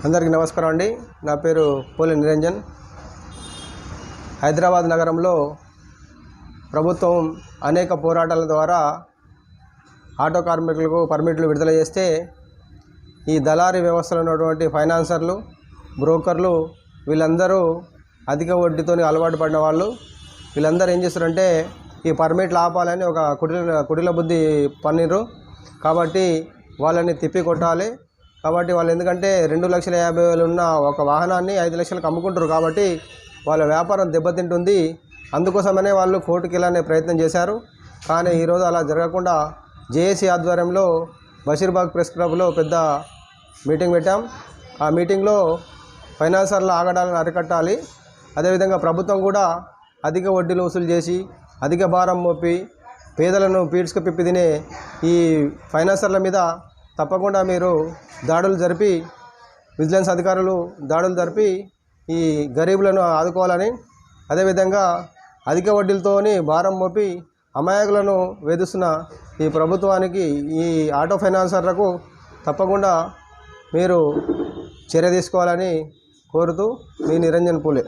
అందరికీ నమస్కారం అండి. నా పేరు పోలి నిరంజన్. హైదరాబాద్ నగరంలో ప్రభుత్వం అనేక పోరాటాల ద్వారా ఆటో కార్మికులకు పర్మిట్లు విడుదల చేస్తే ఈ దళారీ వ్యవస్థలో ఉన్నటువంటి ఫైనాన్సర్లు, బ్రోకర్లు వీళ్ళందరూ అధిక వడ్డీతో అలవాటు పడిన వాళ్ళు. వీళ్ళందరూ ఏం చేస్తారంటే ఈ పర్మిట్లు ఆపాలని ఒక కుటిల బుద్ధి పన్నిరు. కాబట్టి వాళ్ళని తిప్పి కొట్టాలి. కాబట్టి వాళ్ళు ఎందుకంటే 2,50,000 ఉన్న ఒక వాహనాన్ని 5 లక్షలకు అమ్ముకుంటారు. కాబట్టి వాళ్ళ వ్యాపారం దెబ్బతింటుంది. అందుకోసమనే వాళ్ళు కోర్టుకి వెళ్ళనే ప్రయత్నం చేశారు. కానీ ఈరోజు అలా జరగకుండా జేఏసీ ఆధ్వర్యంలో బషీర్బాగ్ ప్రెస్ క్లబ్లో పెద్ద మీటింగ్ పెట్టాం. ఆ మీటింగ్లో ఫైనాన్సర్ల ఆగడాలను అరికట్టాలి. అదేవిధంగా ప్రభుత్వం కూడా అధిక వడ్డీలు వసూలు చేసి అధిక భారం మోపి పేదలను పీడ్చుకు పిప్పి తినే ఈ ఫైనాన్సర్ల మీద తప్పకుండా మీరు దాడులు జరిపి, విజిలెన్స్ అధికారులు దాడులు జరిపి ఈ గరీబులను ఆదుకోవాలని, అదేవిధంగా అధిక వడ్డీలతోని భారం మోపి అమాయకులను వేధిస్తున్న ఈ ప్రభుత్వానికి, ఈ ఆటో ఫైనాన్సర్లకు తప్పకుండా మీరు చర్య తీసుకోవాలని కోరుతూ మీ నిరంజన్ పూలే.